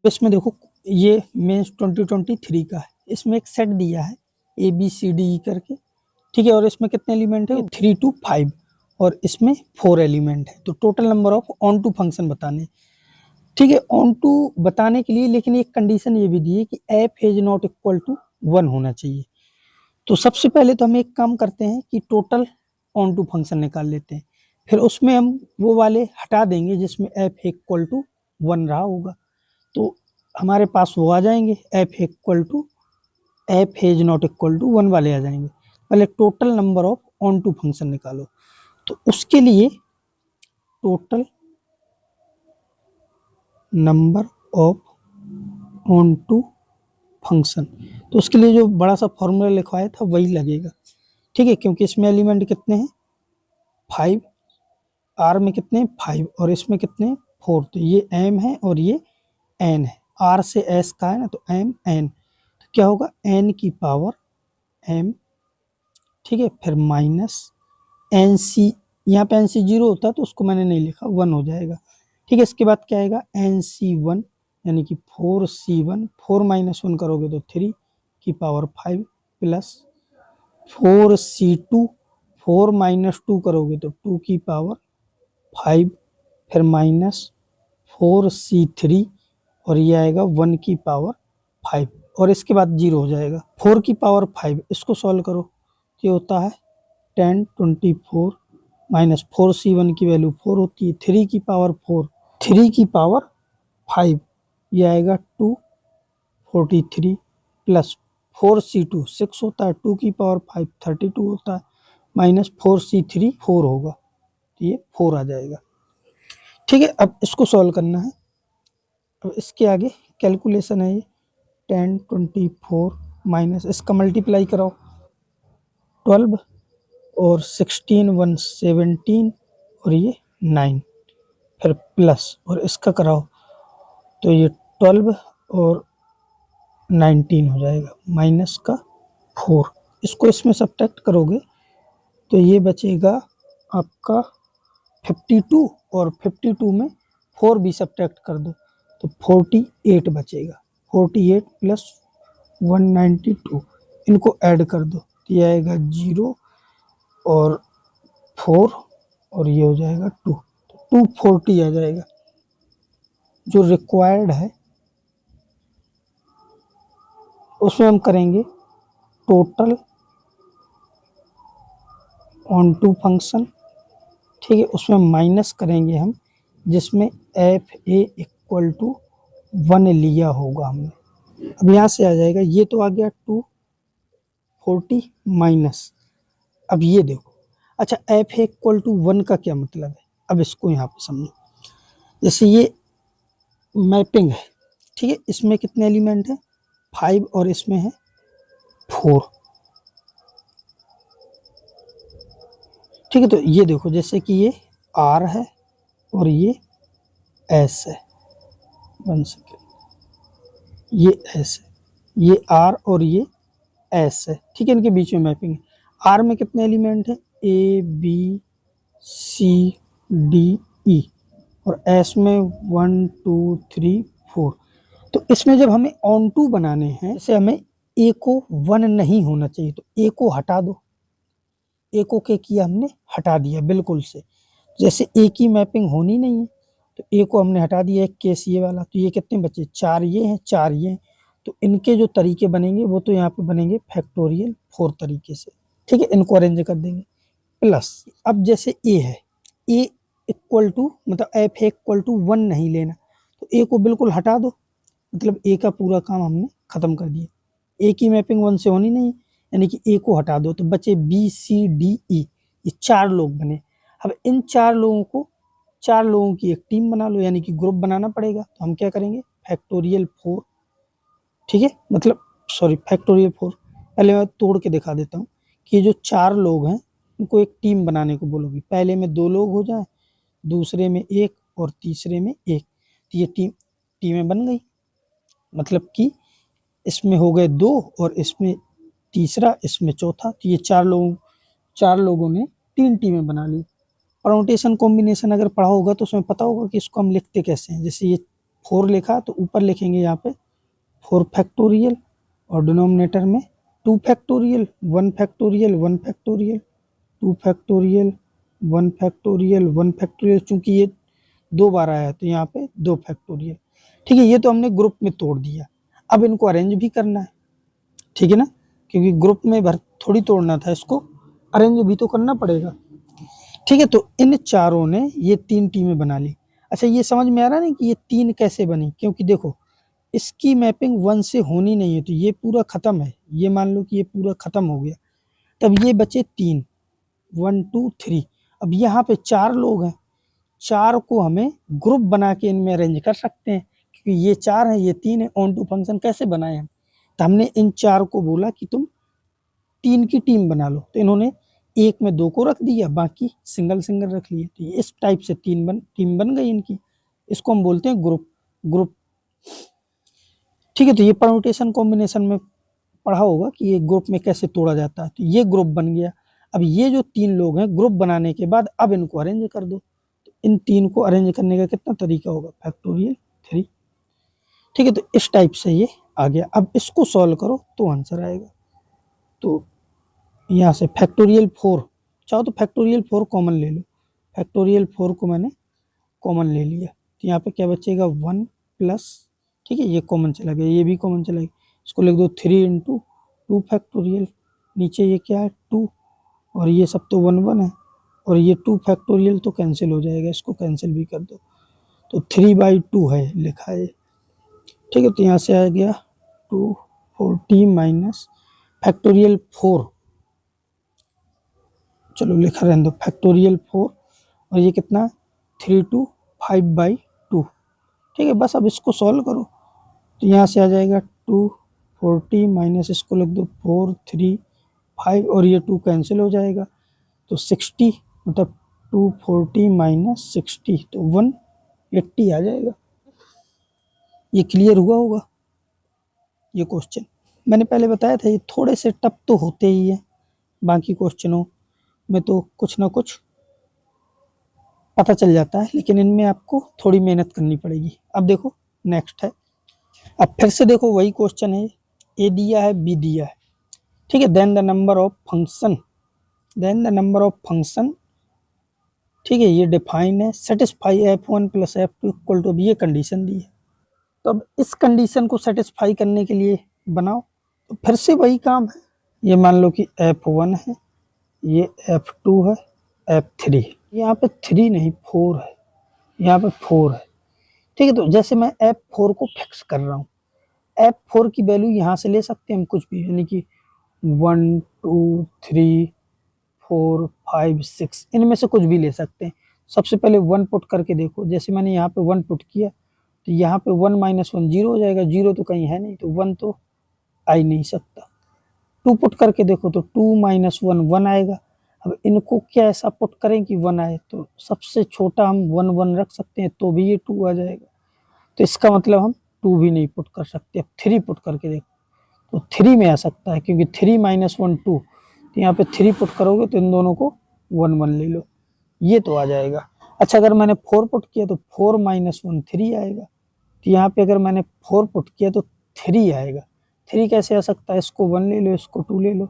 इसमें देखो ये मेंस 2023 का है, इसमें एक सेट दिया है ABCDE करके, ठीक है। और इसमें कितने एलिमेंट है? 3 to 5 और इसमें 4 एलिमेंट है। तो total number of onto function बताने, ठीक है। ऑन टू बताने के लिए लेकिन एक कंडीशन ये भी दी है कि F is not equal to 1 होना चाहिए। तो सबसे पहले तो हम एक काम करते हैं कि टोटल ऑन टू फंक्शन निकाल लेते हैं, फिर उसमें हम वो वाले हटा देंगे जिसमें एफ इक्वल टू 1 रहा होगा। तो हमारे पास वो आ जाएंगे, F is not equal to 1 वाले आ जाएंगे। पहले total number of onto function निकालो। तो उसके लिए total number of onto function, तो उसके लिए जो बड़ा सा फॉर्मूला लिखवाया था वही लगेगा, ठीक है। क्योंकि इसमें एलिमेंट कितने हैं? 5, आर में कितने? 5 और इसमें कितने? 4। तो ये एम है और ये एन है, आर से एस का है ना, तो एम एन, तो क्या होगा? एन की पावर एम, ठीक है। फिर माइनस एन सी, यहाँ पे एन सी 0 होता है तो उसको मैंने नहीं लिखा, 1 हो जाएगा, ठीक है। इसके बाद क्या आएगा? एन सी 1 यानी कि 4C1, 4 माइनस 1 करोगे तो 3 की पावर 5 प्लस 4C2, 4 माइनस 2 करोगे तो 2 की पावर 5, फिर माइनस 4C3 और ये आएगा 1 की पावर 5 और इसके बाद 0 हो जाएगा। 4 की पावर 5 इसको सॉल्व करो तो ये होता है 10 24 माइनस 4C1 की वैल्यू 4 होती है, 3 की पावर 4, 3 की पावर 5 ये आएगा 243 प्लस 4C2 6 होता है, 2 की पावर 5 32 होता है, माइनस 4C3 4 होगा, तो ये 4 आ जाएगा, ठीक है। अब इसको सॉल्व करना है। अब इसके आगे कैलकुलेशन है, ये 10 24 माइनस इसका मल्टीप्लाई कराओ 12 और 16 1 17 और ये 9, फिर प्लस और इसका कराओ तो ये 12 और 19 हो जाएगा, माइनस का 4। इसको इसमें सब्ट्रैक्ट करोगे तो ये बचेगा आपका 52 और 52 में 4 भी सब्ट्रैक्ट कर दो तो 48 बचेगा, 48 प्लस 192 इनको ऐड कर दो तो ये आएगा 0 और 4 और ये हो जाएगा 2, तो 240 आ जाएगा। जो रिक्वायर्ड है उसमें हम करेंगे टोटल ऑन टू फंक्शन, ठीक है। उसमें माइनस करेंगे हम जिसमें एफ ए इक्वल टू 1 लिया होगा हमने। अब यहाँ से आ जाएगा, ये तो आ गया 240 माइनस, अब ये देखो, अच्छा एफ ए इक्वल टू 1 का क्या मतलब है? अब इसको यहाँ पे समझो, जैसे ये मैपिंग है, ठीक है। इसमें कितने एलिमेंट है? 5 और इसमें है 4, ठीक है। तो ये देखो जैसे कि ये आर है और ये एस है, 1 सेकेंड, ये एस है, ये आर और ये एस है, ठीक है। इनके बीच में मैपिंग है। आर में कितने एलिमेंट है? A B C D E और एस में 1 2 3 4। तो इसमें जब हमें ऑन टू बनाने हैं, जैसे हमें ए को 1 नहीं होना चाहिए तो ए को हटा दो, ए को क्या किया हमने? हटा दिया बिल्कुल से। जैसे ए की मैपिंग होनी नहीं है तो ए को हमने हटा दिया, एक केस ये वाला, तो ये कितने बचे? 4 ये हैं, 4 ये हैं। तो इनके जो तरीके बनेंगे वो तो यहाँ पे बनेंगे फैक्टोरियल 4 तरीके से, ठीक है। इनको अरेंज कर देंगे प्लस, अब जैसे ए है, ए इक्वल टू मतलब एफ इक्वल टू 1 नहीं लेना तो ए को बिल्कुल हटा दो, मतलब ए का पूरा काम हमने खत्म कर दिया। ए की मैपिंग 1 से होनी नहीं, यानी कि ए को हटा दो तो बचे बी सी डी ई, ये 4 लोग बने। अब इन 4 लोगों को, 4 लोगों की एक टीम बना लो, यानी कि ग्रुप बनाना पड़ेगा। तो हम क्या करेंगे? फैक्टोरियल 4, ठीक है, मतलब सॉरी फैक्टोरियल 4। पहले मैं तोड़ के दिखा देता हूँ कि ये जो 4 लोग हैं इनको एक टीम बनाने को बोलोगी। पहले में 2 लोग हो जाए, दूसरे में 1 और तीसरे में 1, तो ये टीमें बन गई। मतलब कि इसमें हो गए 2 और इसमें तीसरा, इसमें चौथा, तो ये 4 लोगों ने 3 टीमें बना ली। परम्यूटेशन कॉम्बिनेशन अगर पढ़ा होगा तो उसमें पता होगा कि इसको हम लिखते कैसे हैं। जैसे ये 4 लिखा तो ऊपर लिखेंगे यहाँ पे 4 फैक्टोरियल और डिनोमिनेटर में 2 factorial 1 factorial 1 factorial 2 factorial 1 factorial 1 factorial. चूंकि ये 2 बार आया तो यहाँ पे 2 फैक्टोरियल। ठीक है, ये तो हमने ग्रुप में तोड़ दिया। अब इनको अरेंज भी करना है, ठीक है ना, क्योंकि ग्रुप में भर थोड़ी तोड़ना था, इसको अरेंज भी तो करना पड़ेगा। ठीक है, तो इन चारों ने ये 3 टीमें बना ली। अच्छा, ये समझ में आ रहा है कि ये 3 कैसे बनी, क्योंकि देखो इसकी मैपिंग 1 से होनी नहीं है, तो ये पूरा खत्म है। ये मान लो कि ये पूरा खत्म हो गया, तब ये बचे 3 1 2 3। अब यहाँ पे 4 लोग हैं, 4 को हमें ग्रुप बना के इनमें अरेंज कर सकते हैं, क्योंकि ये 4 हैं ये 3 है। ऑन टू फंक्शन कैसे बनाए हम, तो हमने इन 4 को बोला कि तुम 3 की टीम बना लो, तो इन्होंने 1 में 2 को रख दिया, बाकी सिंगल सिंगल रख लिए। तो इस टाइप से टीम बन गई इनकी। इसको हम बोलते हैं ग्रुप। ठीक है, तो ये परम्यूटेशन कॉम्बिनेशन में पढ़ा होगा कि ये ग्रुप में कैसे तोड़ा जाता है। तो ये ग्रुप बन गया। अब ये जो 3 लोग हैं, ग्रुप बनाने के बाद अब इनको अरेंज कर दो। तो इन 3 को अरेंज करने का कितना तरीका होगा, फैक्टोरियल 3। ठीक है, तो इस टाइप से ये आ गया। अब इसको सॉल्व करो तो आंसर आएगा। तो यहाँ से फैक्टोरियल 4, चाहो तो फैक्टोरियल 4 कॉमन ले लो। फैक्टोरियल 4 को मैंने कॉमन ले लिया, तो यहाँ पे क्या बचेगा 1 प्लस, ठीक है, ये कॉमन चला गया, ये भी कॉमन चला गया। इसको लिख दो 3 इंटू 2 फैक्टोरियल, नीचे ये क्या है 2, और ये सब तो 1 1 है, और ये 2 फैक्टोरियल तो कैंसिल हो जाएगा, इसको कैंसिल भी कर दो। तो 3/2 है लिखा है। ठीक है, तो यहाँ से आ गया 240 माइनस फैक्टोरियल 4, चलो लिखा रहने दो फैक्टोरियल 4, और ये कितना 3/5/2। ठीक है, बस अब इसको सॉल्व करो, तो यहाँ से आ जाएगा 240 माइनस, इसको लिख दो 4 3 5, और ये 2 कैंसिल हो जाएगा, तो 60, मतलब 240 माइनस 60, तो 180 आ जाएगा। ये क्लियर हुआ होगा ये क्वेश्चन। मैंने पहले बताया था ये थोड़े से टफ तो होते ही है, बाकी क्वेश्चनों में तो कुछ ना कुछ पता चल जाता है, लेकिन इनमें आपको थोड़ी मेहनत करनी पड़ेगी। अब देखो नेक्स्ट है, अब फिर से देखो वही क्वेश्चन है, ए दिया है बी दिया है, ठीक है, then the number of function, ठीक है, ये डिफाइन है, satisfy f1 plus f2 equal to, अब ये कंडीशन दी है, तो अब इस कंडीशन को सेटिस्फाई करने के लिए बनाओ, तो फिर से वही काम है। ये मान लो कि f1 है, ये f2 है, f3, यहाँ पे 3 नहीं 4 है, यहाँ पे 4 है। ठीक है, तो जैसे मैं f4 को फिक्स कर रहा हूँ, f4 की वैल्यू यहाँ से ले सकते हैं हम कुछ भी, यानी कि 1 2 3 4 5 6, इनमें से कुछ भी ले सकते हैं। सबसे पहले 1 पुट करके देखो, जैसे मैंने यहाँ पे 1 पुट किया, तो यहाँ पे 1 - 1 0 हो जाएगा, 0 तो कहीं है नहीं, तो 1 तो आ ही नहीं सकता। 2 पुट करके देखो तो 2 - 1 1 आएगा। अब इनको क्या ऐसा पुट करें कि 1 आए, तो सबसे छोटा हम 1 1 रख सकते हैं, तो भी ये 2 आ जाएगा। तो इसका मतलब हम 2 भी नहीं पुट कर सकते। अब 3 पुट करके देखो तो 3 में आ सकता है, क्योंकि 3 - 1 2, तो यहाँ पे 3 पुट करोगे तो इन दोनों को 1 1 ले लो, ये तो आ जाएगा। अच्छा, अगर मैंने 4 पुट किया तो 4 - 1 3 आएगा, तो यहाँ पे अगर मैंने 4 पुट किया तो 3 आएगा। 3 कैसे आ सकता है, इसको 1 ले लो, इसको 2 ले लो,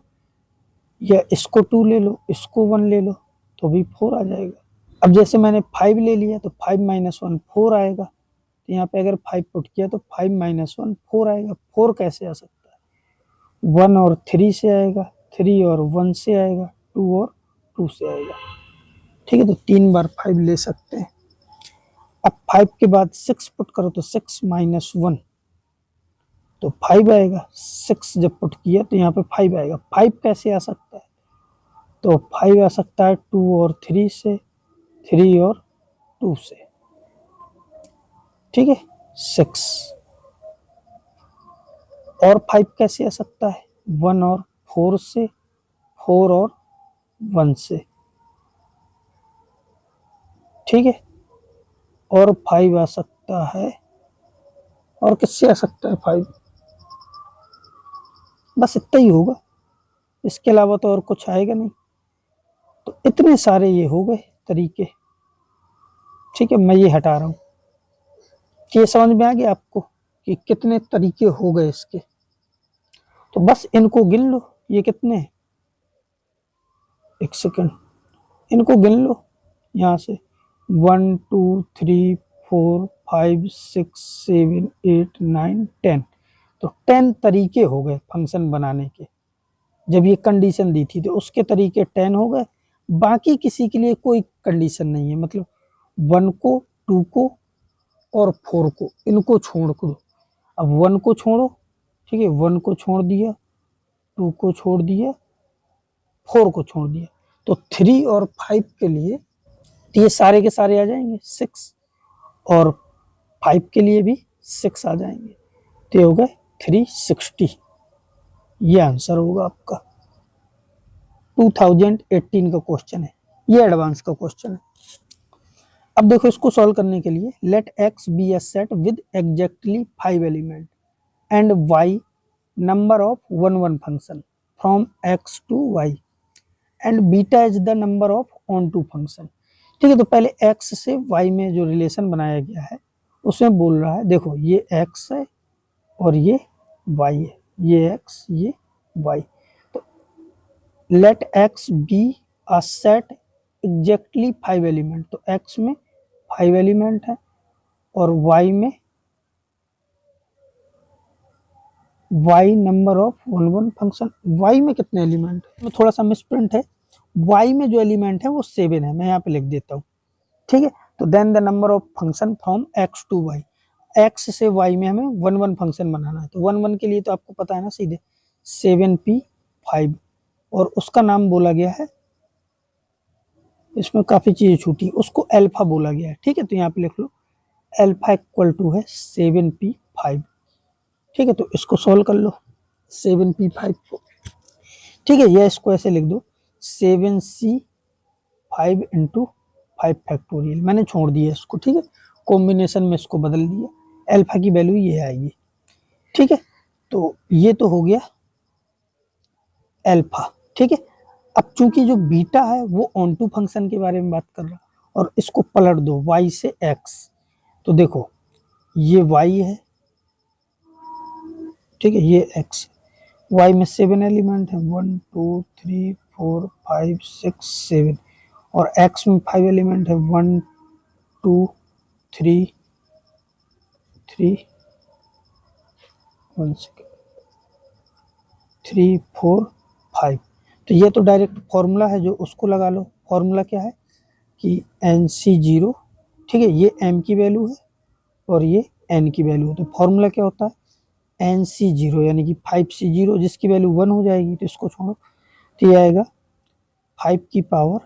या इसको 2 ले लो, इसको 1 ले लो, तो भी 4 आ जाएगा। अब जैसे मैंने 5 ले लिया तो 5 - 1 4 आएगा, तो यहाँ पे अगर 5 पुट किया तो 5 - 1 4 आएगा। 4 कैसे आ सकता है, 1 और 3 से आएगा, 3 और 1 से आएगा, 2 और 2 से आएगा। ठीक है, तो 3 बार 5 ले सकते हैं। अब 5 के बाद 6 पुट करो तो 6 - 1, तो 5 आएगा। 6 जब पुट किया तो यहाँ पे 5 आएगा। 5 कैसे आ सकता है, तो 5 आ सकता है 2 और 3 से, 3 और 2 से। ठीक है, 6 और 5 कैसे आ सकता है, 1 और 4 से, 4 और 1 से। ठीक है, और 5 आ सकता है, और किससे आ सकता है 5, बस इतना ही होगा, इसके अलावा तो और कुछ आएगा नहीं। तो इतने सारे ये हो गए तरीके। ठीक है, मैं ये हटा रहा हूँ। ये समझ में आ गया आपको कि कितने तरीके हो गए इसके। तो बस इनको गिन लो, ये कितने हैं, एक सेकंड, इनको गिन लो यहाँ से 1 2 3 4 5 6 7 8 9 10। तो 10 तरीके हो गए फंक्शन बनाने के। जब ये कंडीशन दी थी तो उसके तरीके 10 हो गए, बाकी किसी के लिए कोई कंडीशन नहीं है, मतलब 1 को 2 को और 4 को, इनको छोड़ दो। अब 1 को छोड़ो, ठीक है, 1 को छोड़ दिया, 2 को छोड़ दिया, 4 को छोड़ दिया, तो 3 और 5 के लिए तो ये सारे के सारे आ जाएंगे 6, और 5 के लिए भी 6 आ जाएंगे, तो ये हो गए 360। ये आंसर होगा आपका। 2018 का क्वेश्चन है, ये एडवांस का क्वेश्चन है। अब देखो इसको सॉल्व करने के लिए let x be a set with exactly 5 element and y number of one function from x to y and beta is the number of onto function. ठीक है, तो पहले x से y में जो रिलेशन बनाया गया है उसमें बोल रहा है, देखो ये x है और ये y है, ये x ये y। तो let x be a set exactly 5 element, तो x में 5 एलिमेंट है और y में y number of one function. y में कितने एलिमेंट है, थोड़ा सा मिसप्रिंट है, y में जो एलिमेंट है वो 7 है, मैं यहाँ पे लिख देता हूँ। ठीक है, तो then the number of function from x to y, x से y में हमें वन फंक्शन बनाना है, तो वन के लिए तो आपको पता है ना सीधे 7p5, और उसका नाम बोला गया है, इसमें काफी चीजें छूटी, उसको अल्फा बोला गया है। ठीक है, तो यहाँ पे लिख लो अल्फा इक्वल टू है 7p5। ठीक है, तो इसको सॉल्व कर लो 7p5 को। ठीक है, यह इसको ऐसे लिख दो 7c5 इंटू 5 फैक्टोरियल, मैंने छोड़ दिया इसको। ठीक है, कॉम्बिनेशन में इसको बदल दिया, अल्फा की वैल्यू ये आएगी। ठीक है, तो ये तो हो गया अल्फा। ठीक है, अब चूंकि जो बीटा है वो ऑन टू फंक्शन के बारे में बात कर रहा, और इसको पलट दो y से x, तो देखो ये y है, ठीक है, ये x, y में 7 एलिमेंट है 1 2 3 4 5 6 7, और x में 5 एलिमेंट है 1 2 3 3 1 3 4 5। तो ये तो डायरेक्ट फॉर्मूला है जो उसको लगा लो। फॉर्मूला क्या है कि NC0, ठीक है, ये m की वैल्यू है और ये n की वैल्यू है, तो फॉर्मूला क्या होता है NC0 यानी कि 5C0, जिसकी वैल्यू 1 हो जाएगी, तो इसको छोड़ो, तो ये आएगा 5 की पावर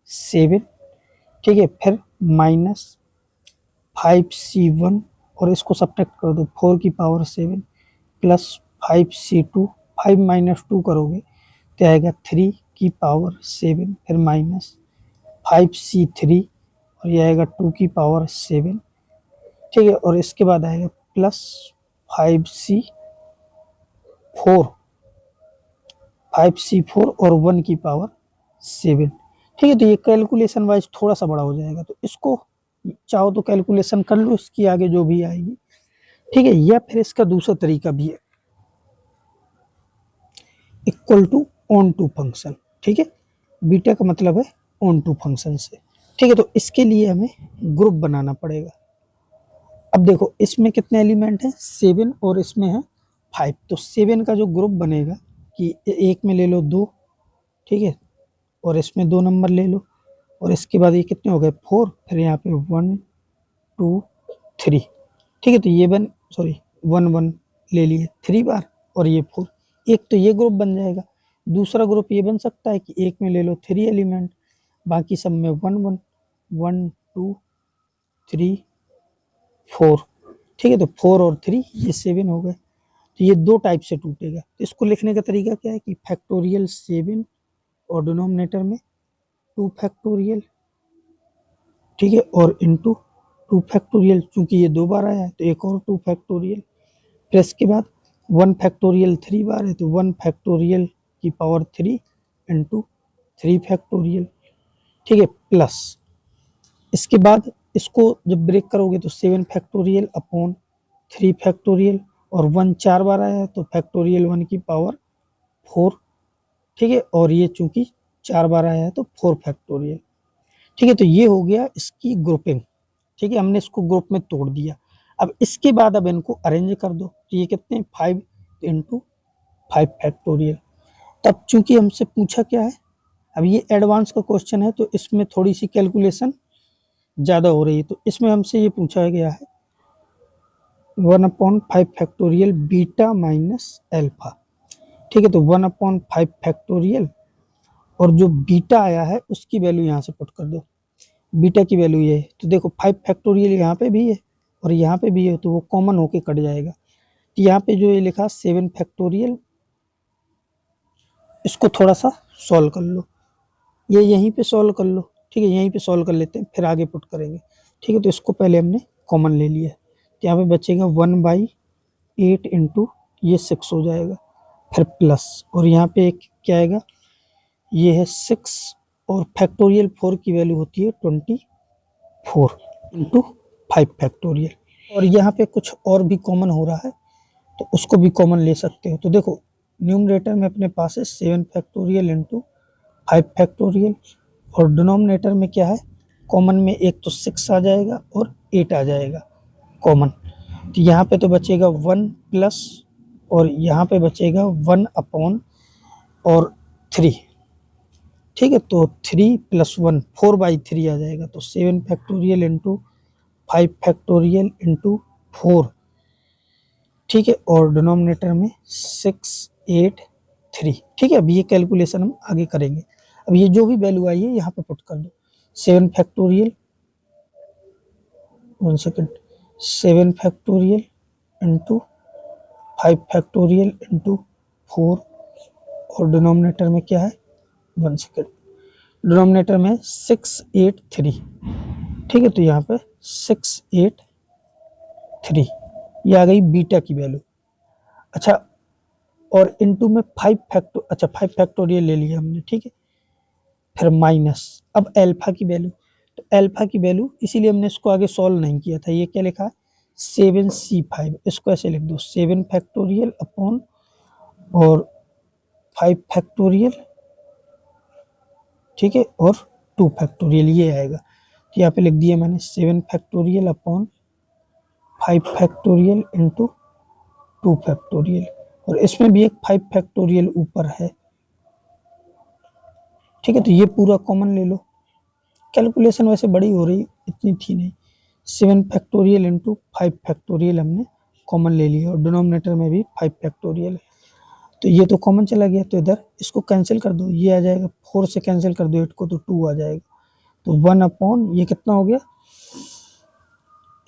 7। ठीक है, फिर माइनस 5C1 और इसको सब्ट्रैक्ट कर दो 4 की पावर 7 प्लस 5C2, 5 माइनस 2 करोगे तो आएगा 3 की पावर 7, फिर माइनस 5C3 और ये आएगा 2 की पावर 7। ठीक है, और इसके बाद आएगा प्लस 5C4 और 1 की पावर 7। ठीक है, तो ये कैलकुलेशन वाइज थोड़ा सा बड़ा हो जाएगा, तो इसको चाहो तो कैलकुलेशन कर लो इसकी आगे जो भी आएगी। ठीक है, या फिर इसका दूसरा तरीका भी है, equal to onto function. ठीक है, बीटा का मतलब है ऑन टू फंक्शन से। ठीक है, तो इसके लिए हमें ग्रुप बनाना पड़ेगा। अब देखो इसमें कितने एलिमेंट हैं 7 और इसमें है 5, तो 7 का जो ग्रुप बनेगा कि एक में ले लो 2, ठीक है, और इसमें 2 नंबर ले लो, और इसके बाद ये कितने हो गए 4, फिर यहाँ पे 1 2 3। ठीक है, तो ये 1 ले लिए 3 बार और ये 4, एक तो ये ग्रुप बन जाएगा। दूसरा ग्रुप ये बन सकता है कि एक में ले लो 3 एलिमेंट, बाकी सब में 1 2 3 4। ठीक है, तो 4 और 3 ये 7 हो गए, तो ये 2 टाइप से टूटेगा। तो इसको लिखने का तरीका क्या है कि फैक्टोरियल 7 और डिनोमिनेटर में 2 फैक्टोरियल, ठीक है, और इनटू 2 फैक्टोरियल, चूंकि ये 2 बार आया है तो एक और 2 फैक्टोरियल, प्लस के बाद 1 फैक्टोरियल 3 बार है तो 1 फैक्टोरियल की पावर 3 इंटू 3 फैक्टोरियल। ठीक है, प्लस इसके बाद इसको जब ब्रेक करोगे तो 7 फैक्टोरियल अपॉन 3 फैक्टोरियल, और 1 4 बार आया है तो फैक्टोरियल 1 की पावर 4, ठीक है, और ये चूंकि 4 बार आया है तो 4 फैक्टोरियल, ठीक है। तो ये हो गया इसकी ग्रुपिंग, ठीक है, हमने इसको ग्रुप में तोड़ दिया। अब इसके बाद अब इनको अरेंज कर दो, तो ये कितने 5 इंटू 5 फैक्टोरियल। तब चूंकि हमसे पूछा क्या है, अब ये एडवांस का क्वेश्चन है तो इसमें थोड़ी सी कैलकुलेशन ज़्यादा हो रही है, तो इसमें हमसे ये पूछा गया है 1/5 फैक्टोरियल बीटा माइनस एल्फा, ठीक है। तो 1/5 फैक्टोरियल और जो बीटा आया है उसकी वैल्यू यहाँ से पुट कर दो, बीटा की वैल्यू ये है, तो देखो 5 फैक्टोरियल यहाँ पे भी है और यहाँ पे भी है, तो वो कॉमन होके कट जाएगा। तो यहाँ पे जो ये लिखा 7 फैक्टोरियल, इसको थोड़ा सा सॉल्व कर लो, ये यहीं पे सॉल्व कर लो, ठीक है, यहीं पे सॉल्व कर लेते हैं फिर आगे पुट करेंगे, ठीक है। तो इसको पहले हमने कॉमन ले लिया है, तो यहाँ पे बचेगा 1/8 इंटू ये 6 हो जाएगा, फिर प्लस, और यहाँ पे एक क्या आएगा, ये है 6 और फैक्टोरियल 4 की वैल्यू होती है 24 इंटू 5 फैक्टोरियल, और यहाँ पे कुछ और भी कॉमन हो रहा है तो उसको भी कॉमन ले सकते हो। तो देखो न्यूमरेटर में अपने पास है 7 फैक्टोरियल इंटू 5 फैक्टोरियल, और डिनोमिनेटर में क्या है, कॉमन में एक तो 6 आ जाएगा और 8 आ जाएगा कॉमन, तो यहाँ पे तो बचेगा 1 प्लस, और यहाँ पे बचेगा 1 अपॉन और 3, ठीक है। तो 3 प्लस 1 4/3 आ जाएगा, तो 7 फैक्टोरियल इंटू 5 फैक्टोरियल इंटू 4, ठीक है, और डिनोमिनेटर में 6 8 3, ठीक है। अब ये कैलकुलेशन हम आगे करेंगे। अब ये जो भी वैल्यू आई है यहाँ पे पुट कर दो, 7 factorial 1 second 7 factorial into 5 factorial into 4, और डिनोमिनेटर में क्या है 1 सेकेंड, डिनोमिनेटर में 6 8 3, ठीक है। तो यहाँ पे 6 8 3 ये आ गई बीटा की वैल्यू। अच्छा, और इनटू में 5 फैक्टोरियल ले लिया हमने, ठीक है, फिर माइनस, अब एल्फा की वैल्यू, तो एल्फा की वैल्यू इसीलिए हमने इसको आगे सॉल्व नहीं किया था, ये क्या लिखा है 7C5, इसको ऐसे लिख दो 7 फैक्टोरियल अपॉन और 5 फैक्टोरियल, ठीक है, और 2 फैक्टोरियल ये आएगा, तो यहाँ पे लिख दिया मैंने 7 factorial upon 5 factorial into 2 factorial, और इसमें भी एक 5 फैक्टोरियल ऊपर है, ठीक है। तो ये पूरा कॉमन ले लो, कैलकुलेशन वैसे बड़ी हो रही, इतनी थी नहीं, 7 फैक्टोरियल इंटू 5 फैक्टोरियल हमने कॉमन ले लिया, और डिनोमिनेटर में भी 5 फैक्टोरियल है, तो ये तो कॉमन चला गया, तो इधर इसको कैंसिल कर दो, ये आ जाएगा 4 से कैंसिल कर दो 8 को, तो 2 आ जाएगा, तो 1 अपॉन ये कितना हो गया,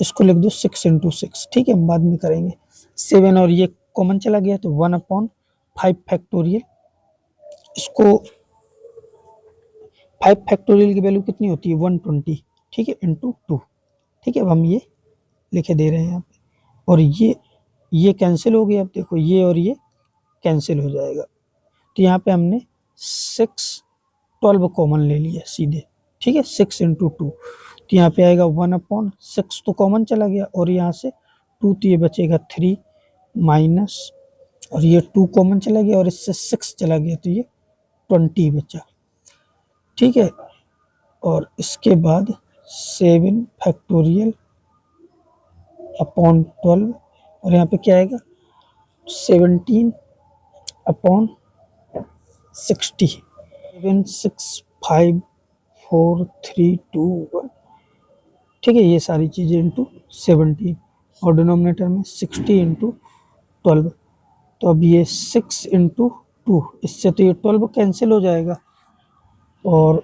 इसको लिख दो 6 इंटू 6, ठीक है, हम बाद में करेंगे। 7 और ये कॉमन चला गया, तो 1/5 फैक्टोरियल, इसको 5 फैक्टोरियल की वैल्यू कितनी होती है 120, ठीक है, इंटू 2, ठीक है। अब हम ये लिखे दे रहे हैं यहाँ पे, और ये कैंसिल हो गया, अब देखो ये और ये कैंसिल हो जाएगा, तो यहाँ पे हमने 6 12 कॉमन ले लिया सीधे, ठीक है, 6 इंटू 2, तो यहाँ पे आएगा 1/6 तो कॉमन चला गया, और यहाँ से 2 तो ये बचेगा 3 माइनस, और ये 2 कॉमन चला गया और इससे 6 चला गया, तो ये 20 बचा, ठीक है। और इसके बाद 7 फैक्टोरियल अपॉन 12, और यहाँ पे क्या आएगा 17 अपॉन 60, 7 6 5 4 3 2 1, ठीक है, ये सारी चीज़ें इंटू 17, और डिनोमिनेटर में 60 इंटू 12, तो अब ये 6 इंटू 2, इससे तो ये 12 कैंसिल हो जाएगा, और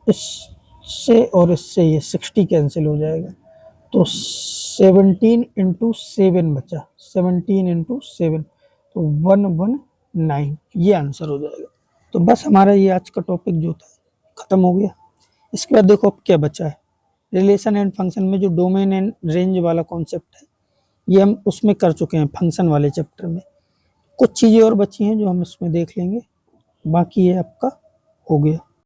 इससे और इससे ये 60 कैंसिल हो जाएगा, तो 17 इंटू 7 बचा, 17 इंटू 7, तो 119, ये आंसर हो जाएगा। तो बस हमारा ये आज का टॉपिक जो था ख़त्म हो गया। इसके बाद देखो अब क्या बचा है, रिलेशन एंड फंक्शन में जो डोमेन एंड रेंज वाला कॉन्सेप्ट है ये हम उसमें कर चुके हैं फंक्शन वाले चैप्टर में, कुछ चीज़ें और बची हैं जो हम इसमें देख लेंगे, बाकी ये आपका हो गया।